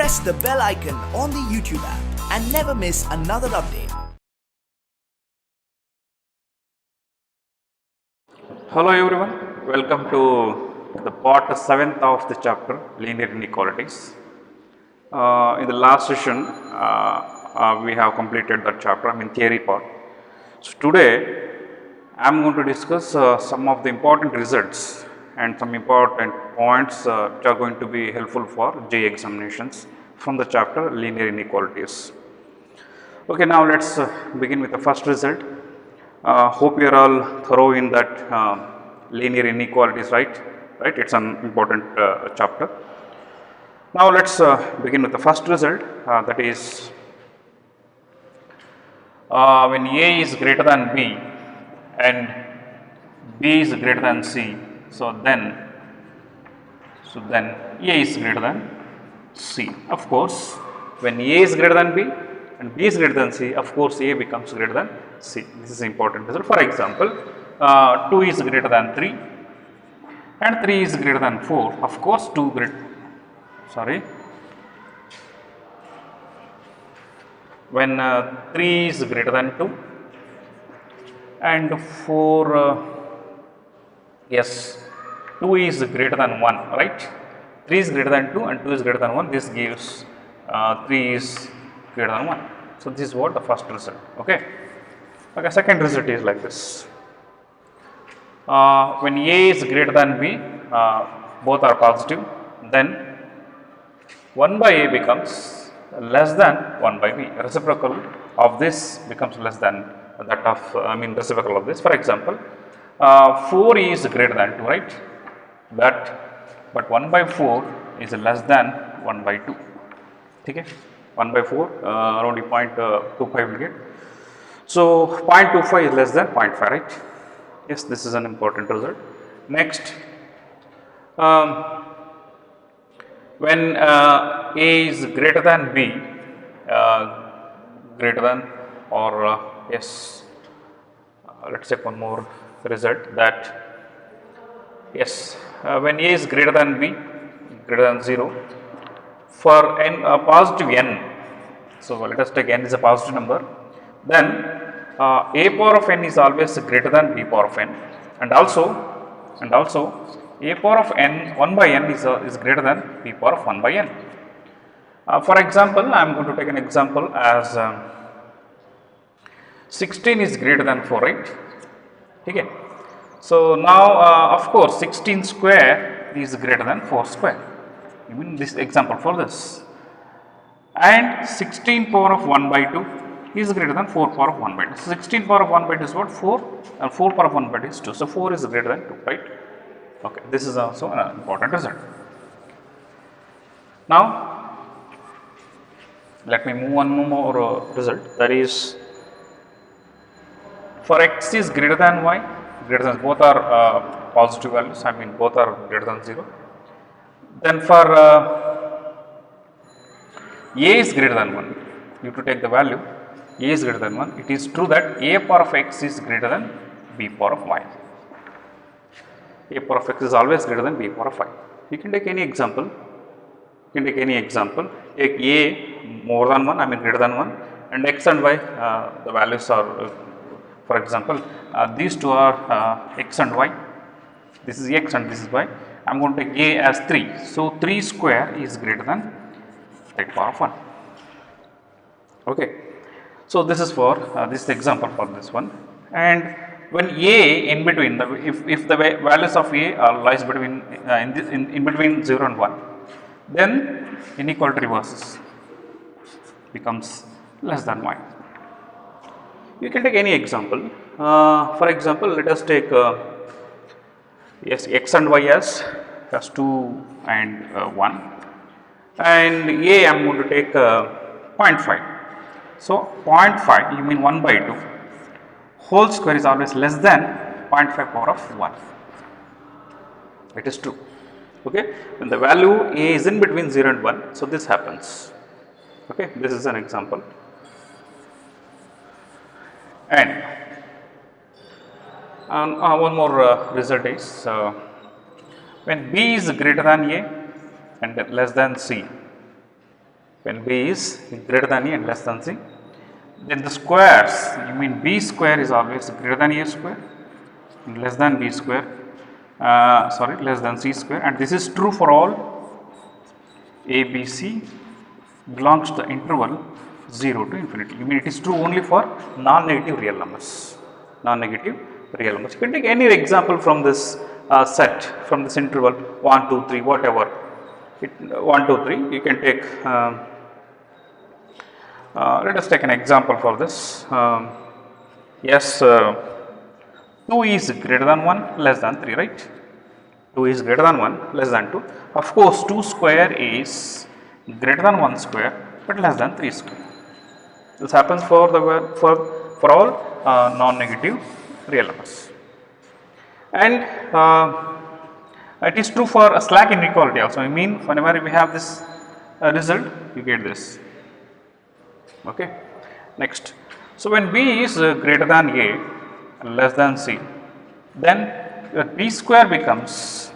press the bell icon on the YouTube app and never miss another update. Hello everyone, welcome to the part 7th of the chapter linear inequalities. In the last session we have completed that chapter, theory part. So today I am going to discuss some of the important results and some important points which are going to be helpful for JEE examinations from the chapter linear inequalities. Okay, now let us begin with the first result. Hope you are all thorough in that linear inequalities, right? It's an important chapter. Now let us begin with the first result, that is when A is greater than B and B is greater than C, so then A is greater than C. Of course, when A is greater than B and B is greater than C, of course A becomes greater than C. This is important result. For example, 2 is greater than 3 and 3 is greater than 4. Of course, when 3 is greater than 2 and 2 is greater than 1, right? 3 is greater than 2 and 2 is greater than 1. This gives 3 is greater than 1. So this is what the first result. Okay. Second result is like this. When A is greater than B, both are positive, then 1 by A becomes less than 1 by B. Reciprocal of this becomes less than that of, reciprocal of this. For example, 4 is greater than 2, right? But 1 by 4 is less than 1 by 2. Okay? 1 by 4, around 0.25 will get. So 0.25 is less than 0.5, right? Yes, this is an important result. Next, when A is greater than B, let's check one more result, that when A is greater than B, greater than 0, for n positive n, so let us take n is a positive number, then A power of n is always greater than B power of n, and also A power of n 1 by n is greater than B power of 1 by n. For example, I am going to take an example as 16 is greater than 4, right? Okay. So now of course 16 square is greater than 4 square. Even this example for this, and 16 power of 1 by 2 is greater than 4 power of 1 by 2. So 16 power of 1 by 2 is what? 4, and 4 power of 1 by 2 is 2. So 4 is greater than 2, right? Okay, this is also an important result. Now let me move one more result, that is for x is greater than y, both are positive values, both are greater than 0. Then for A is greater than 1, you have to take the value A is greater than 1, it is true that A power of x is greater than B power of y. A power of x is always greater than B power of y. You can take any example. Take A more than 1, greater than 1, and x and y, the values are, for example, these two are x and y. This is x and this is y. I am going to take A as 3. So 3 square is greater than 3 power of 1. Okay. So this is for this is the example for this one. And when A in between, if the values of A lies between in between 0 and 1, then inequality reverses, becomes less than y. You can take any example. For example, let us take x and y as 2 and 1, and A I am going to take 0.5. So 0.5, you mean 1 by 2 whole square is always less than 0.5 power of 1. It is true. Okay, when the value A is in between 0 and 1, so this happens. Okay, this is an example. And one more result is when B is greater than A and less than C, when b is greater than a and less than c. Then the squares, you mean b square is always greater than a square and less than b square, less than c square, and this is true for all a, b, c belongs to the interval 0 to infinity. You mean it is true only for non-negative real numbers. Non-negative real numbers. You can take any example from this set, from this interval 1, 2, 3, whatever. 1, 2, 3. You can take. Let us take an example for this. Yes, 2 is greater than 1, less than 3, right? 2 is greater than 1, less than 2. Of course, 2 square is greater than 1 square, but less than 3 square. This happens for the for all non-negative real numbers. And it is true for a slack inequality also. I mean, whenever we have this result, you get this. Okay. Next, so when b is greater than a and less than c, then b square becomes,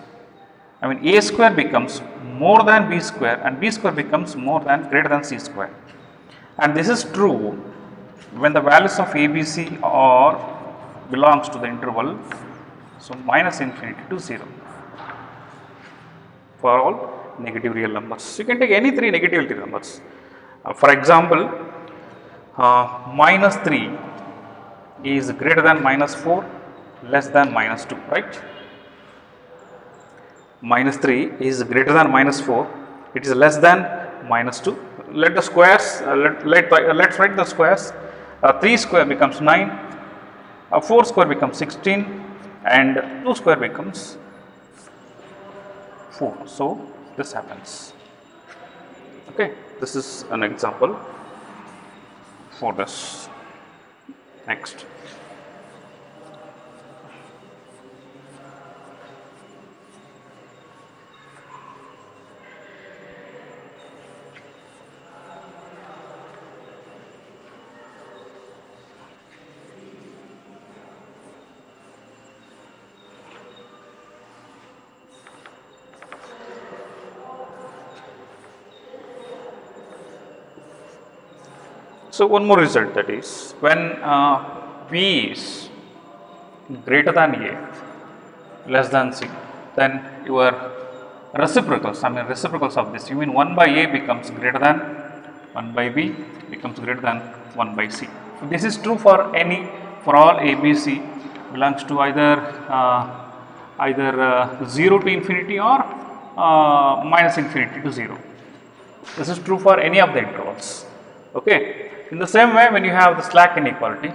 I mean a square becomes more than b square and b square becomes more than greater than c square. And this is true when the values of a, b, c are belongs to the interval, so minus infinity to 0 for all negative real numbers. You can take any 3 negative real numbers. For example, minus 3 is greater than minus 4, less than minus 2, right? Minus 3 is greater than minus 4, it is less than minus 2. Let the squares, let's write the squares. 3 square becomes 9, 4 square becomes 16, and 2 square becomes 4. So this happens. Okay, this is an example for this. Next. So one more result, that is when b is greater than a, less than c, then your reciprocals, I mean reciprocals of this, you mean 1 by a becomes greater than 1 by b becomes greater than 1 by c. So this is true for for all a, b, c belongs to either 0 to infinity or minus infinity to 0. This is true for any of the intervals. Okay. In the same way, when you have the slack inequality,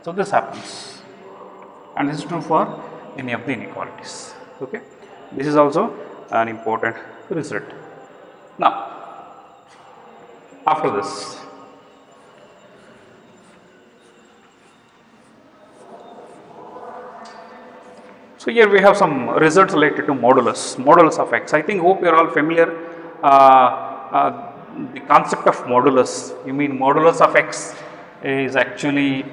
so this happens, and this is true for any of the inequalities. Okay, this is also an important result. Now, after this, so here we have some results related to modulus of x. I think hope you are all familiar. The concept of modulus, you mean modulus of x is actually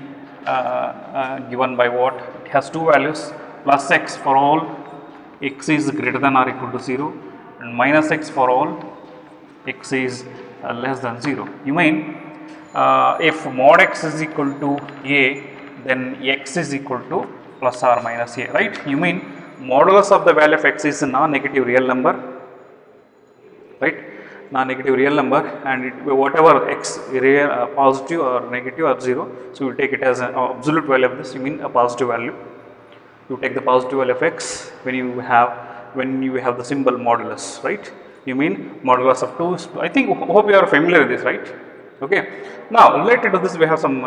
given by what? It has two values, plus x for all x is greater than or equal to 0 and minus x for all x is less than 0. You mean if mod x is equal to a, then x is equal to plus or minus a, right? You mean modulus of the value of x is a non-negative real number, right? Non-negative real number, and whatever x real positive or negative or 0, so you take it as an absolute value of this. You mean a positive value. You take the positive value of x when you have the symbol modulus, right? You mean modulus of 2 is 2. I think hope you are familiar with this, right? Okay. Now related to this, we have some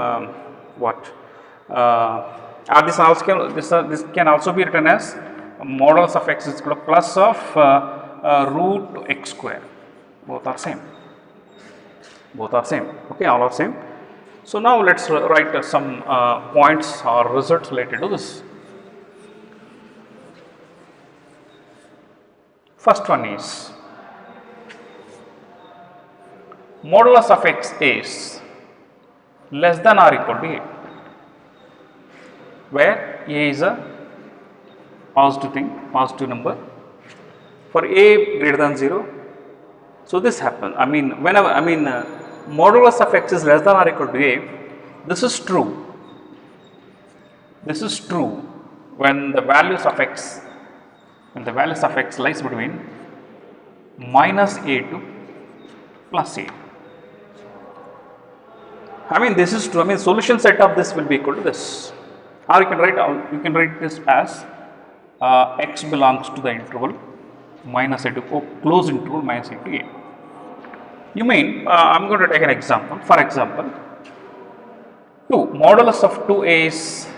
this can also be written as modulus of x is equal to plus of root x square. Both are same. Okay, all are same. So now let's write some points or results related to this. First one is modulus of x is less than or equal to a, where a is a positive number. For a greater than 0, So this happens. I mean, whenever modulus of x is less than or equal to a, this is true. This is true when the values of x lies between minus a to plus a. I mean, this is true. I mean, solution set of this will be equal to this, or you can write this as x belongs to the interval minus a to close interval minus a to a. You mean, I'm going to take an example. For example, 2 modulus of 2a is,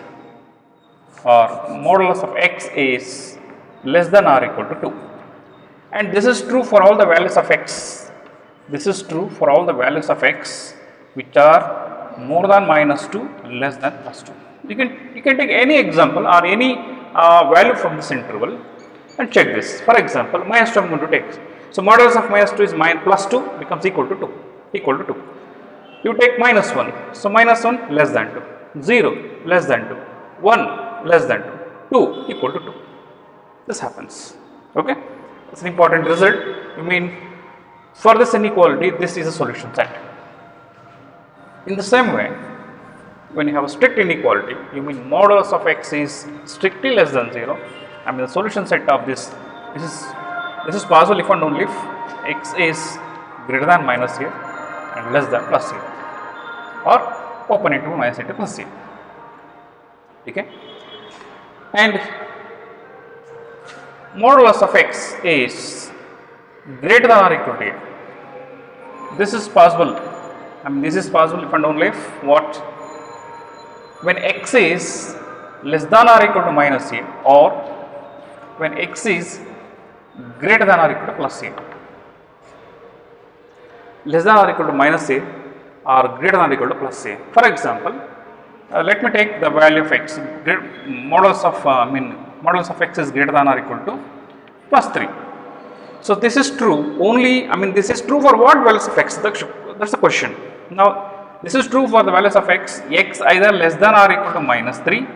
or modulus of x is less than or equal to 2, and this is true for all the values of x. This is true for all the values of x which are more than minus 2, less than plus 2. You can take any example or any value from this interval and check this. For example, minus 2 I am going to take. So modulus of minus 2 is plus 2 becomes equal to 2. You take minus 1. So minus 1 less than 2, 0 less than 2, 1 less than 2, 2 equal to 2. This happens. Okay, it's an important result. You mean, for this inequality, this is a solution set. In the same way, when you have a strict inequality, you mean modulus of x is strictly less than 0. I mean, the solution set of this is possible if and only if x is greater than minus a and less than plus a, or open interval minus a to plus a. Okay, and modulus of x is greater than or equal to a. This is possible. I mean, this is possible if and only if what? When x is less than or equal to minus a, or when x is greater than or equal to plus a. Less than or equal to minus a or greater than or equal to plus a. For example, let me take the value of x. Modulus of x is greater than or equal to plus 3. So this is true only. I mean, this is true for what values of x? That's the question. Now, this is true for the values of x either less than or equal to minus 3,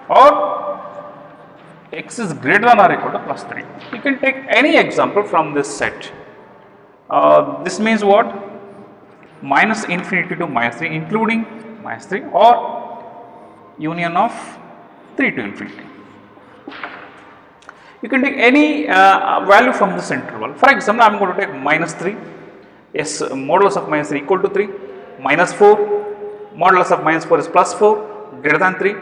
or x is greater than or equal to plus 3. You can take any example from this set. This means what? Minus infinity to minus 3, including minus 3, or union of 3 to infinity. You can take any value from this interval. For example, I am going to take minus 3. Yes, modulus of minus 3 equal to 3, minus 4, modulus of minus 4 is plus 4, greater than 3,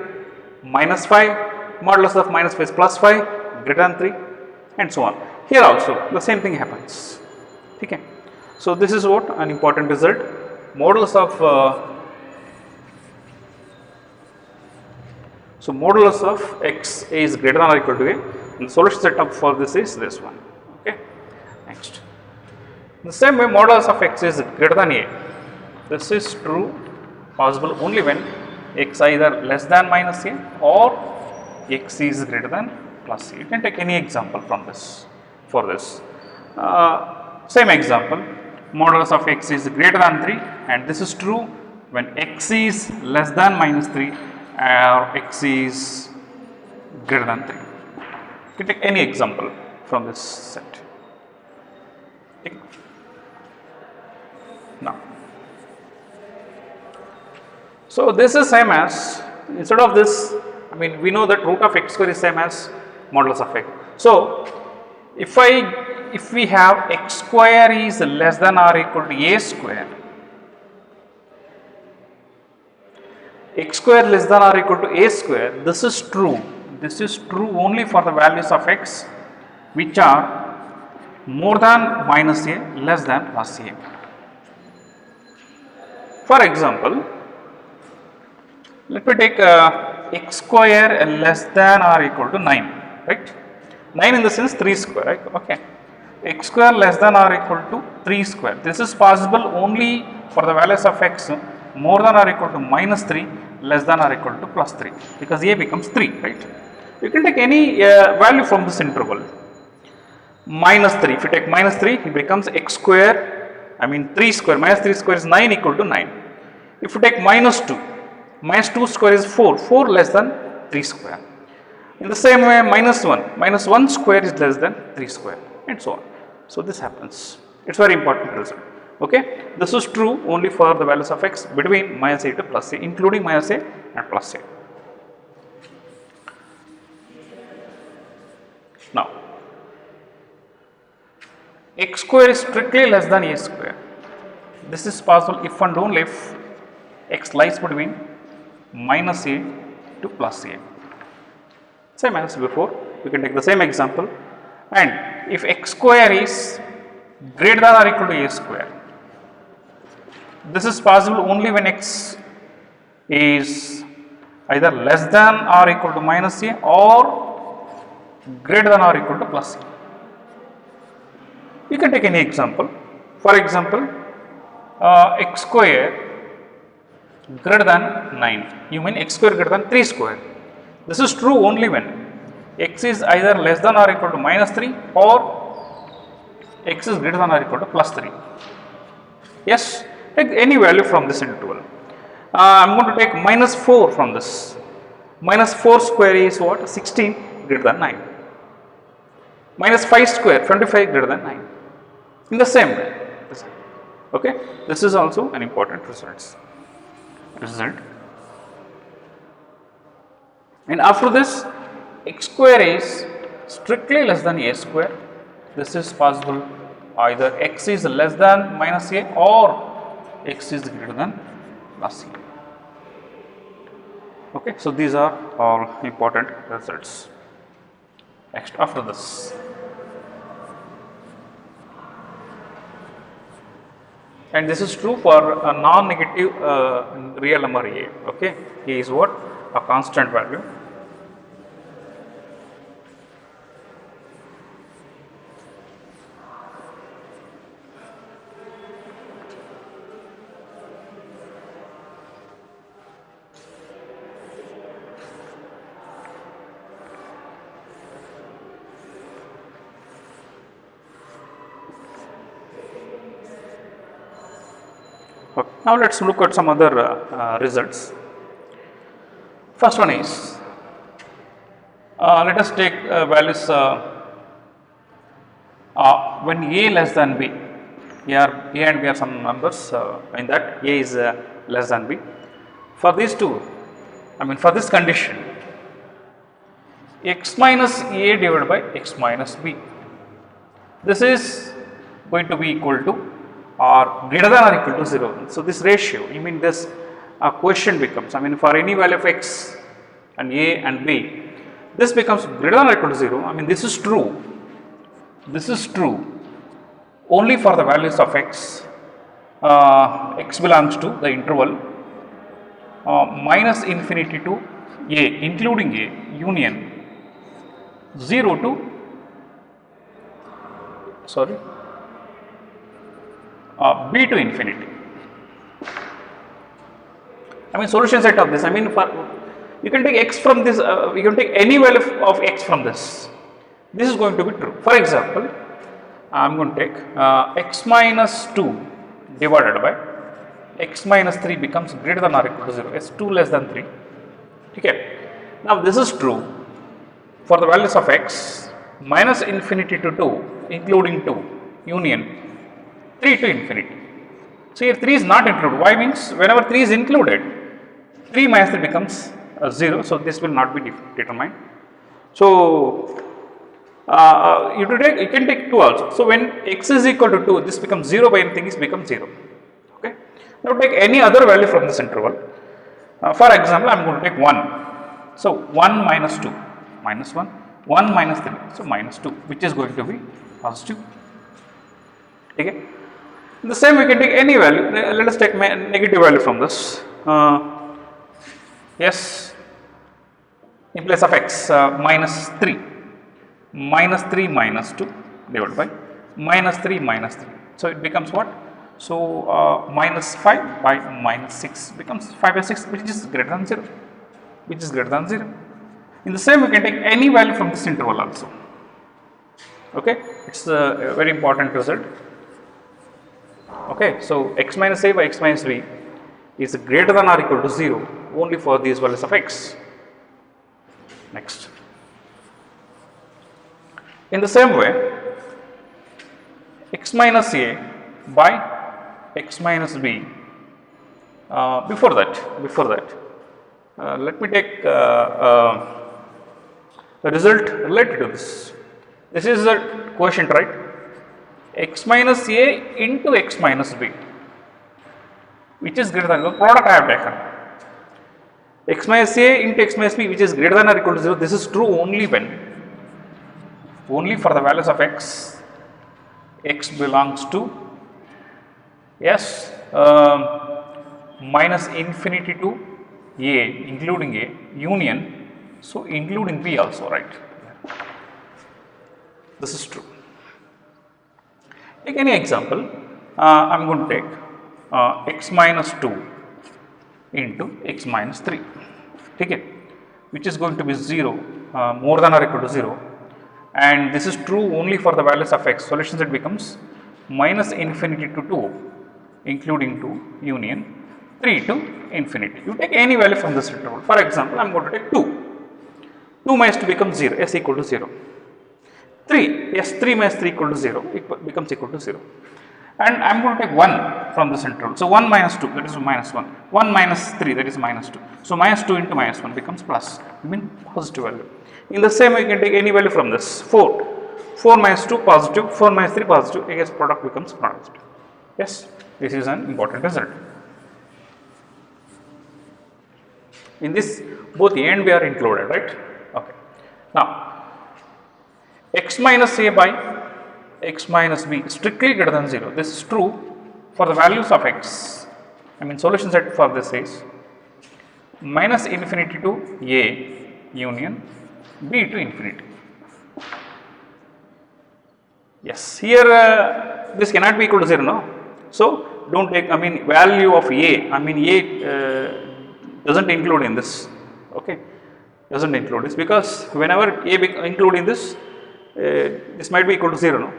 minus 5, modulus of minus 5 is plus 5, greater than 3, and so on. Here also the same thing happens. Okay. So this is what an important result. Modulus of x is greater than or equal to a, and the solution setup for this is this one. Okay. Next. The same way, modulus of x is greater than a. This is true, possible only when x either less than minus a or x is greater than plus a. You can take any example from this. For this, same example, modulus of x is greater than 3, and this is true when x is less than minus 3 or x is greater than 3. You can take any example from this set. Okay. Now, so this is same as, instead of this, I mean, we know that root of x square is same as modulus of x. So if we have x square is less than or equal to a square, x square less than or equal to a square, this is true. This is true only for the values of x which are more than minus a, less than plus a. For example, let me take x square less than or equal to 9, right? 9 in the sense 3 square, right? Okay. X square less than or equal to 3 square. This is possible only for the values of x more than or equal to minus 3, less than or equal to plus 3, because a becomes 3, right? You can take any value from this interval. Minus 3, if you take minus 3, it becomes x square, I mean 3 square, minus 3 square is 9 equal to 9. If you take minus 2 square is 4, 4 less than 3 square. In the same way, minus 1 square is less than 3 square, and so on. So this happens. It's very important result. Okay, this is true only for the values of x between minus a to plus a, including minus a and plus a. Now, x square is strictly less than a square. This is possible if and only if x lies between minus a to plus a. Same as before, we can take the same example, and if x square is greater than or equal to a square, this is possible only when x is either less than or equal to minus a or greater than or equal to plus a. You can take any example. For example, x square greater than 9. You mean x square greater than 3 square. This is true only when x is either less than or equal to minus 3 or x is greater than or equal to plus 3. Yes, take any value from this interval. I am going to take minus 4 from this. Minus 4 square is what? 16 greater than 9. Minus 5 square, 25 greater than 9. In the same way. Okay, this is also an important result. And after this, x square is strictly less than a square. This is possible either x is less than minus a or x is greater than plus a. Okay, so these are all important results. Next, after this, and this is true for a non-negative real number a. Okay, a is what? A constant value. Okay. Now let us look at some other results. First one is, let us take values when a less than b. A and b are some numbers, in that a is less than b. For these two, for this condition, x minus a divided by x minus b. This is going to be equal to or greater than or equal to 0. So this ratio, this quotient becomes, for any value of x and a and b, this becomes greater than or equal to 0. This is true. This is true only for the values of x. X belongs to the interval minus infinity to a, including a, union 0 to b to infinity. Solution set of this. You can take x from this. You can take any value of x from this. This is going to be true. For example, I am going to take x minus 2 divided by x minus 3 becomes greater than or equal to 0. It's 2 less than 3. Okay. Now this is true for the values of x minus infinity to 2, including 2, union 3 to infinity. So here 3 is not included. Why? Means whenever 3 is included, 3 minus 3 becomes 0. So this will not be determined. So you can take 2 also. So when x is equal to 2, this becomes 0 by anything is becomes 0. Okay. Now take any other value from this interval. For example, I am going to take 1. So 1 minus 2, minus 1, 1 minus 3, so minus 2, which is going to be positive. Okay. The same we can take any value. Let us take negative value from this. Yes, in place of x, minus 3. Minus 3 minus 2 divided by minus 3 minus 3. So it becomes what? So minus 5 by minus 6 becomes 5 by 6, which is greater than 0. Which is greater than 0. In the same, we can take any value from this interval also. Okay, it's a very important result. Okay, so x minus a by x minus b is greater than or equal to 0 only for these values of x. Next. In the same way, x minus a by x minus b. Before that, let me take a result related to this. This is the quotient, right? X minus a into x minus b, which is greater than the product I have taken. X minus a into x minus b, which is greater than or equal to 0. This is true only when, only for the values of x, x belongs to s minus infinity to a, including a, union, so including b also, right? This is true. Take any example. I am going to take x minus 2 into x minus 3, okay, which is going to be 0, more than or equal to 0, and this is true only for the values of x. Solution set becomes minus infinity to 2, including 2, union 3 to infinity. You take any value from this interval. For example, I am going to take 2. 2 minus 2 becomes 0, s equal to 0. 3, yes, 3 minus 3 equal to 0, it becomes equal to 0. And I am going to take 1 from this interval. So 1 minus 2, that is minus 1. 1 minus 3, that is minus 2. So minus 2 into minus 1 becomes plus, I mean positive value. In the same way, you can take any value from this. 4. 4 minus 2 positive, 4 minus 3 positive, I guess product becomes positive. Yes, this is an important result. In this, both a and b are included, right? Okay. Now, x minus a by x minus b is strictly greater than 0. This is true for the values of x. I mean, solution set for this is minus infinity to a union b to infinity. Yes, here this cannot be equal to 0, no? So, don't take, I mean, value of a, I mean, a doesn't include in this, okay, doesn't include this, because whenever a include in this, this might be equal to 0, no?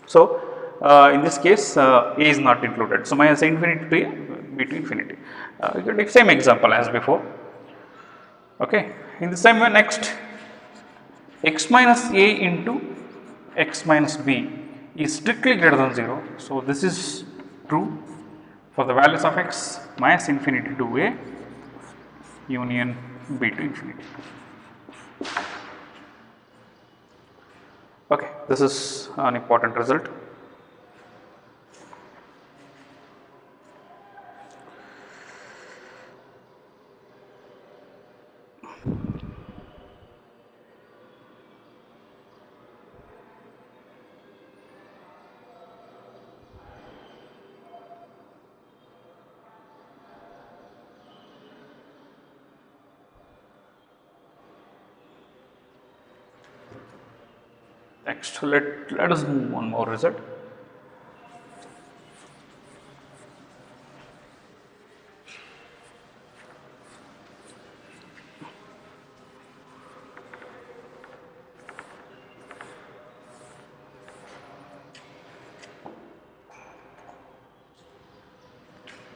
So, in this case, a is not included. So, minus infinity to a, b to infinity. You can take same example as before, okay. In the same way, next, x minus a into x minus b is strictly greater than 0. So, this is true for the values of x minus infinity to a union b to infinity. Okay, this is an important result. Next, let us move one more result.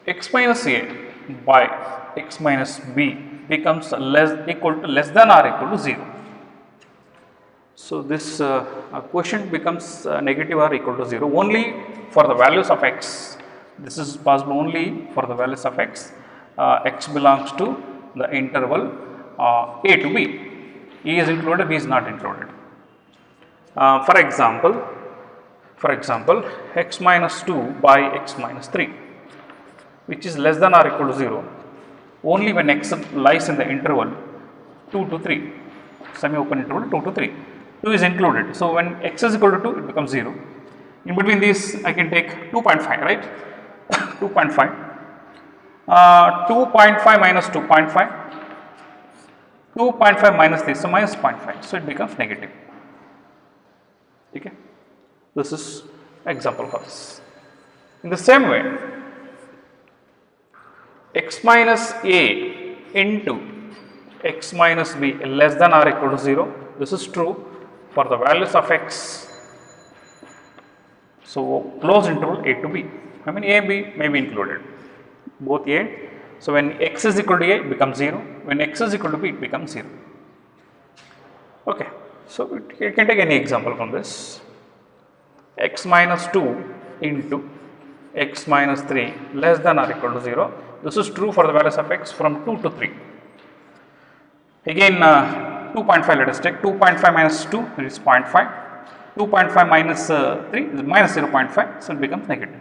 X minus a by x minus b becomes equal to less than or equal to 0. So, this quotient becomes negative or equal to 0 only for the values of x. This is possible only for the values of x. X belongs to the interval a to b. A is included, b is not included. For example, x minus 2 by x minus 3, which is less than or equal to 0 only when x lies in the interval 2 to 3, semi-open interval 2 to 3. 2 is included. So, when x is equal to 2, it becomes 0. In between these, I can take 2.5, right? 2.5. 2.5 minus 2.5. 2.5 minus this, so minus 0.5. So, it becomes negative. Okay. This is example for this. In the same way, x minus a into x minus b less than or equal to 0. This is true for the values of x. So, closed interval a to b. I mean, a and b may be included, both a and. So, when x is equal to a, it becomes 0. When x is equal to b, it becomes 0. Okay. So, you can take any example from this. x minus 2 into x minus 3 less than or equal to 0. This is true for the values of x from 2 to 3. Again 2.5, let us take 2.5 minus 2 is 0.5, 2.5 minus 3 is minus 0.5, so it becomes negative.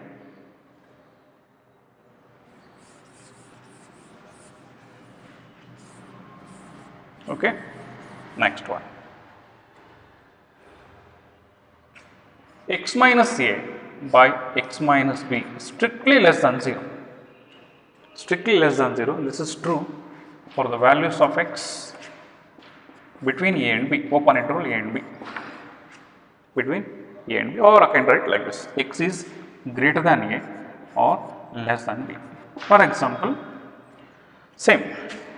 Okay, next one. X minus a by x minus b strictly less than 0. Strictly less than 0. This is true for the values of x between a and b, open interval a and b. Between a and b, or I can write like this: x is greater than a or less than b. For example, same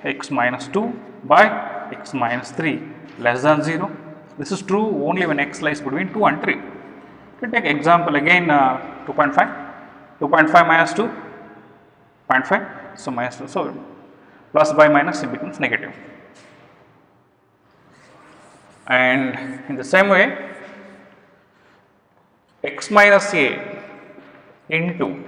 x minus 2 by x minus 3 less than 0. This is true only when x lies between 2 and 3. We take example again 2.5, 2.5 minus 2, 0.5, so minus 2, so plus by minus it becomes negative. And in the same way, x minus a into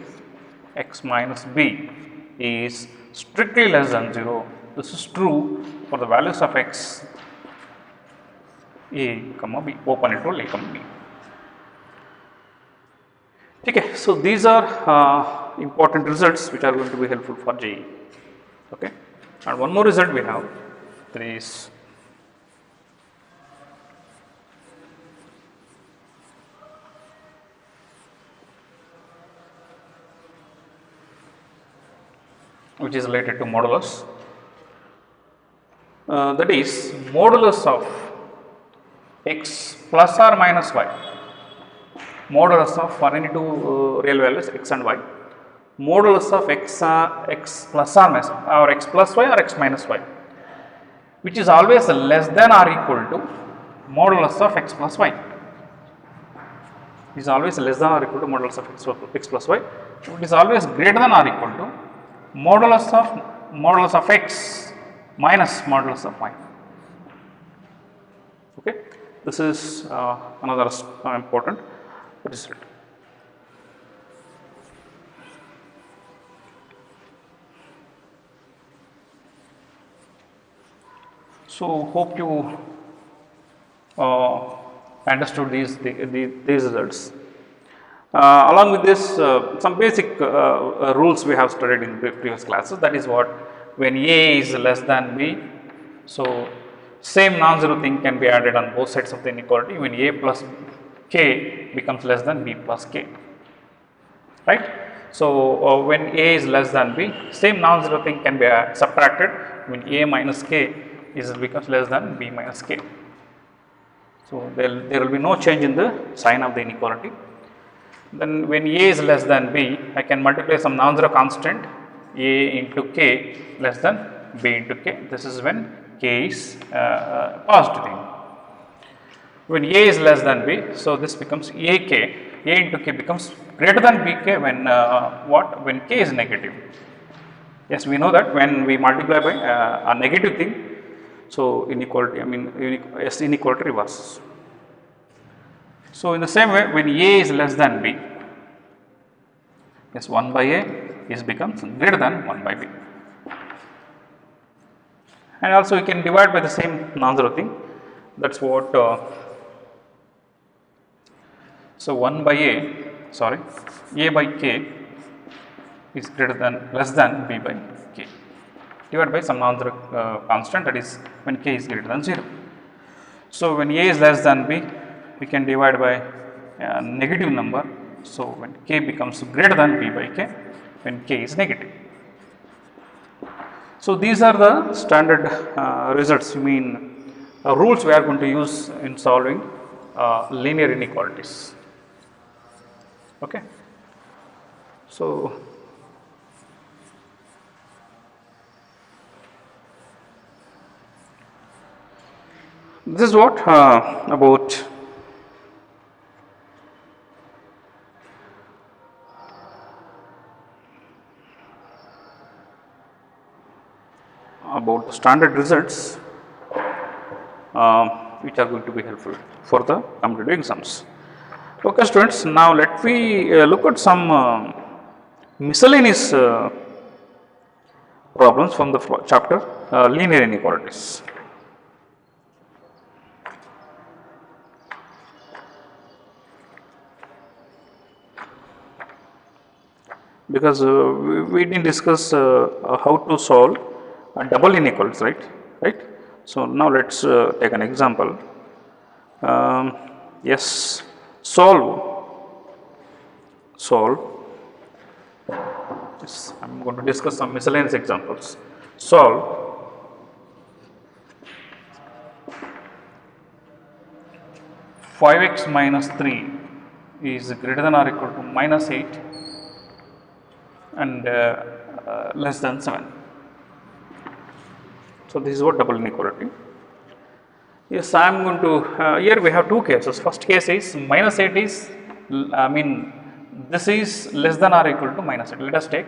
x minus b is strictly less than 0. This is true for the values of x a comma b, open interval a comma b. Okay, so these are important results which are going to be helpful for JEE. Okay, and one more result we have, that is which is related to modulus. That is modulus of x plus or minus y, modulus of for any two real values x and y, modulus of x plus or minus or x plus y or x minus y, which is always less than or equal to modulus of x plus y, is always less than or equal to modulus of x plus y. It is always greater than or equal to modulus of x minus modulus of y. Okay, this is another important result. So hope you understood these results. Along with this, some basic rules we have studied in previous classes. That is what, when a is less than b, so same non-zero thing can be added on both sides of the inequality. When a plus k becomes less than b plus k, right? So when a is less than b, same non-zero thing can be subtracted when a minus k becomes less than b minus k. So there will be no change in the sign of the inequality. Then when a is less than b, I can multiply some non-zero constant a into k less than b into k. This is when k is positive thing. When a is less than b, so this becomes a into k becomes greater than bk when when k is negative. Yes, we know that when we multiply by a negative thing, so inequality, inequality reverses. So in the same way, when a is less than b, yes, 1 by a becomes greater than 1 by b. And also we can divide by the same non-zero thing. That's what. So 1 by a by k is less than b by k. Divided by some non-zero constant, that is when k is greater than 0. So when a is less than b, we can divide by a negative number. So when k becomes greater than b by k, when k is negative. So these are the standard results, rules we are going to use in solving linear inequalities. Okay. So this is what about the standard results which are going to be helpful for the competitive exams. Okay students, now let me look at some miscellaneous problems from the chapter linear inequalities. Because we didn't discuss how to solve double inequalities, right? So now let's take an example. Yes, solve. Yes, I'm going to discuss some miscellaneous examples. Solve 5x minus 3 is greater than or equal to minus 8 and less than 7. So this is what double inequality. Yes, I am going to, here we have two cases. First case is minus 8 is, this is less than or equal to minus 8.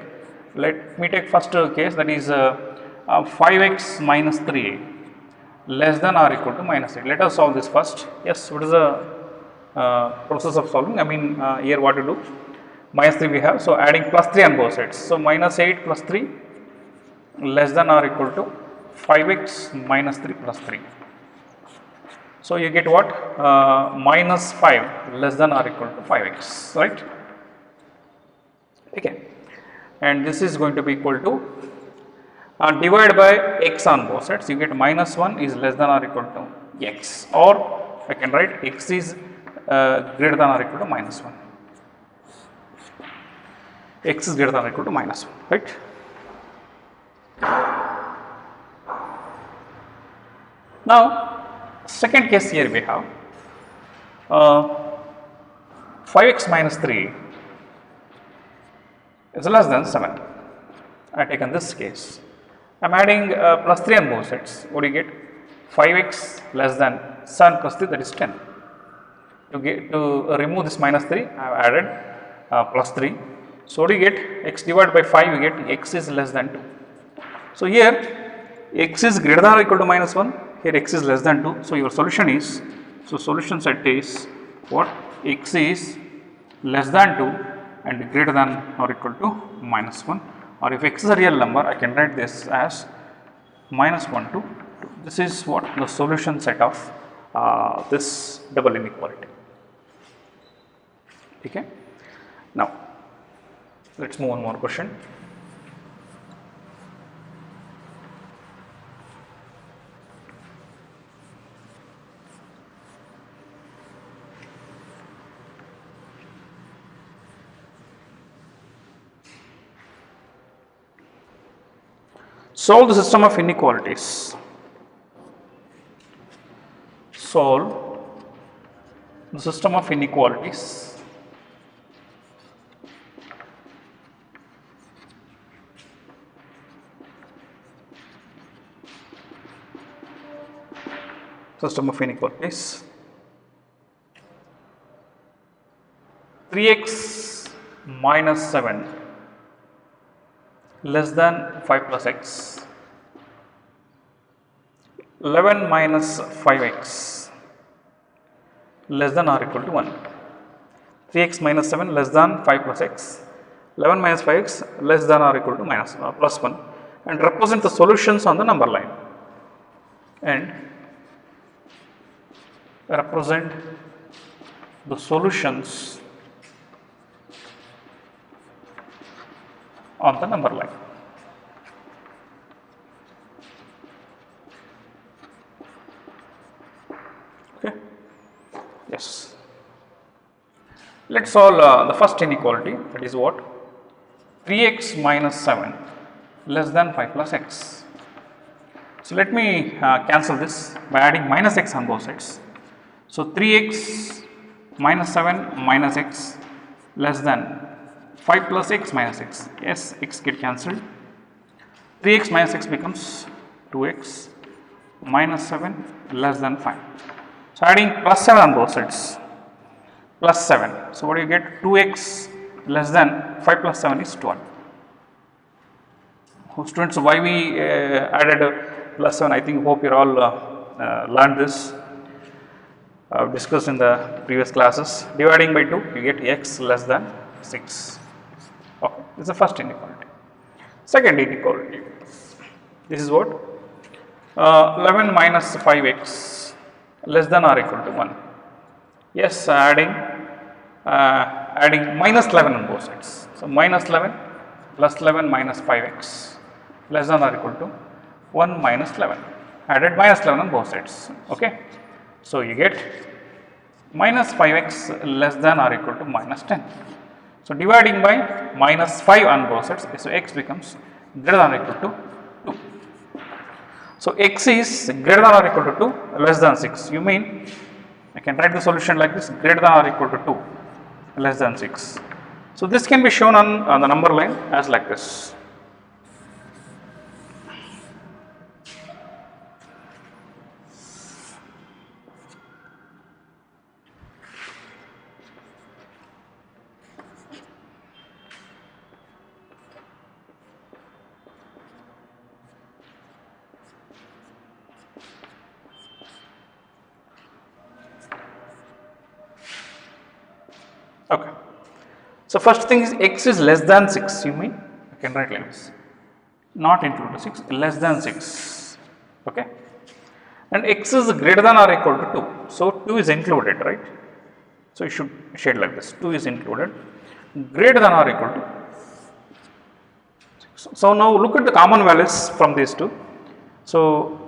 Let me take first case, that is 5x minus 3 less than or equal to minus 8. Let us solve this first. Yes, what is the process of solving? Here what to do? Minus 3 we have, so adding plus 3 on both sides. So minus 8 plus 3 less than or equal to 5x minus 3 plus 3. So you get what? Minus 5 less than or equal to 5x, right? Okay, and this is going to be equal to divide by x on both sides. You get minus 1 is less than or equal to x, or I can write x is greater than or equal to minus 1. X is greater than or equal to minus 1, right? Now, second case here we have 5x minus 3 is less than 7. I have taken this case. I am adding plus 3 on both sides. What do you get? 5x less than 7 plus 3, that is 10. To remove this minus 3, I have added plus 3. So what do you get? X divided by 5, you get x is less than 2. So here x is greater than or equal to minus 1, here x is less than 2. So your solution is, solution set is what? X is less than 2 and greater than or equal to minus 1, or if x is a real number, I can write this as minus 1 to 2. This is what the solution set of this double inequality. Okay. Now let's move on more question. Solve the system of inequalities. Solve the system of inequalities. System of inequalities. 3x minus 7 less than 5 plus x. 11 minus 5x less than or equal to 1. 3x minus 7 less than 5 plus x. 11 minus 5x less than or equal to plus 1, and represent the solutions on the number line. And represent the solutions on the number line. Okay. Yes. Let's solve the first inequality, that is what? 3x minus 7 less than 5 plus x. So let me cancel this by adding minus x on both sides. So 3x minus 7 minus x less than 5 plus x minus x. Yes, x get cancelled. 3x minus x becomes 2x minus 7 less than 5. So adding plus 7 on both sides. Plus 7. So what do you get? 2x less than 5 plus 7 is 12. So students, why we added plus 7? I think hope you all learned this. discussed in the previous classes. Dividing by 2, you get x less than 6. Okay, this is the first inequality. Second inequality, this is what? 11 minus 5x less than or equal to 1. Yes, adding minus 11 on both sides. So, minus 11 plus 11 minus 5x less than or equal to 1 minus 11. Added minus 11 on both sides. Okay. So, you get minus 5x less than or equal to minus 10. So, dividing by minus 5 on both sides, so x becomes greater than or equal to 2. So, x is greater than or equal to 2, less than 6. You mean I can write the solution like this, greater than or equal to 2, less than 6. So, this can be shown on the number line as like this. Okay. So, first thing is x is less than 6, you mean I can write like this, not included 6, less than 6, okay, and x is greater than or equal to 2. So, 2 is included, right. So, you should shade like this, 2 is included, greater than or equal to 6. So, now look at the common values from these two. So,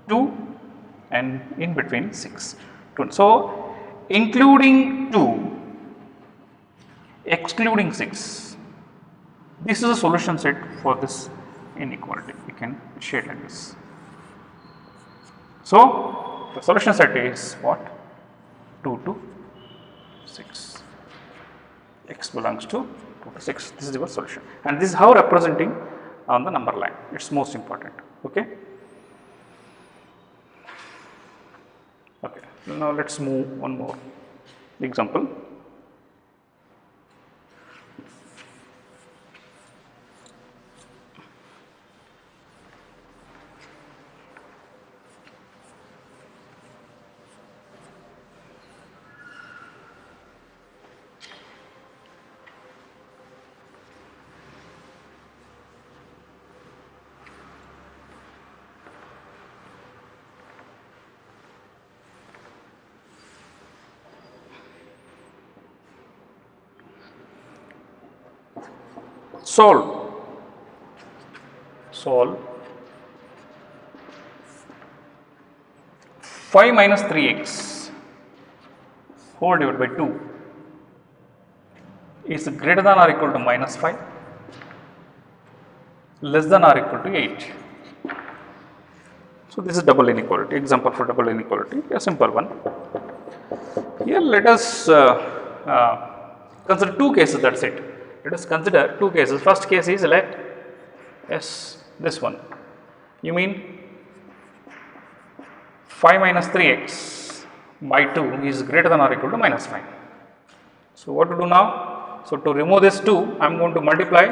2 and in between 6. So, including 2, excluding 6, this is a solution set for this inequality. You can shade like this. So, the solution set is what? 2 to 6. X belongs to 2 to 6. This is your solution, and this is how representing on the number line. It's most important. Okay. Okay. Now let's move one more example. Solve 5 minus 3x whole divided by 2 is greater than or equal to minus 5, less than or equal to 8. So, this is double inequality, example for double inequality, a simple one. Here let us consider two cases, that is it. Let us consider two cases. First case is let this one. You mean 5 minus 3x by 2 is greater than or equal to minus 5. So, what to do now? So, to remove this 2, I am going to multiply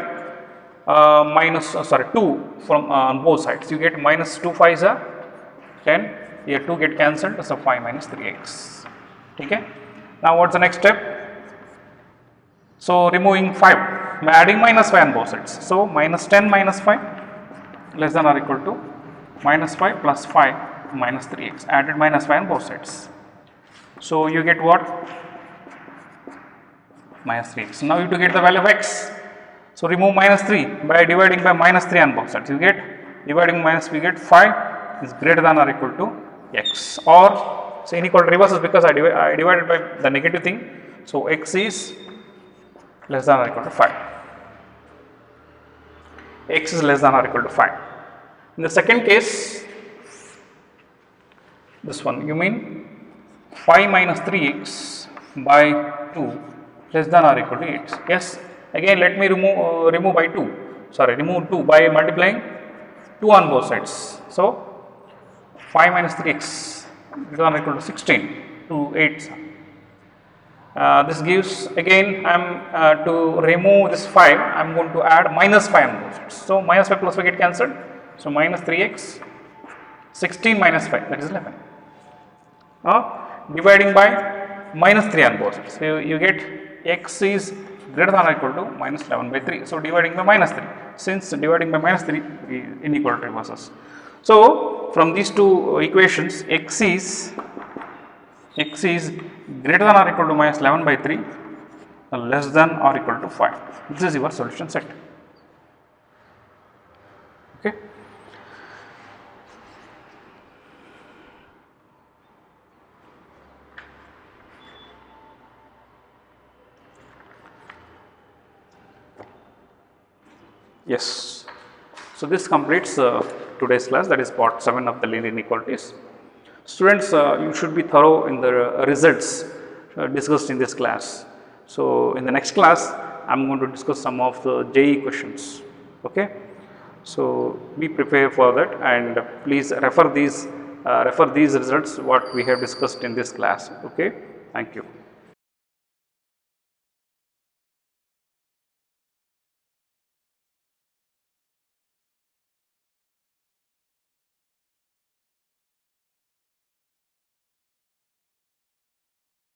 2 from on both sides. You get minus 2 5s are 10, here 2 get cancelled, so 5 minus 3x. Okay. Now, what is the next step? So, removing 5, I am adding minus 5 on both sides. So, minus 10 minus 5 less than or equal to minus 5 plus 5 minus 3x, added minus 5 on both sides. So, you get what? Minus 3x. Now, you have to get the value of x. So, remove minus 3 by dividing by minus 3 on both sides. You get dividing minus, we get 5 is greater than or equal to x, or so inequality reverses because I divided by the negative thing. So, x is less than or equal to 5. X is less than or equal to 5. In the second case, this one, you mean 5 minus 3x by 2 less than or equal to 8. Yes, again let me remove by 2, remove 2 by multiplying 2 on both sides. So, 5 minus 3x less than or equal to 16 to 8. This gives, again I am to remove this 5, I am going to add minus 5 on both sides. So, minus 5 plus 5 get cancelled. So, minus 3x, 16 minus 5, that is 11. dividing by minus 3 on both sides. So you get x is greater than or equal to minus 11 by 3. So dividing by minus 3. Since dividing by minus 3, the inequality reverses. So from these two equations, x is greater than or equal to minus 11 by 3, less than or equal to 5. This is your solution set. Okay. Yes. So this completes today's class, that is part 7 of the linear inequalities. Students, you should be thorough in the results discussed in this class. So in the next class, I am going to discuss some of the JEE questions. Okay. So be prepared for that, and please refer these results what we have discussed in this class. Okay. Thank you.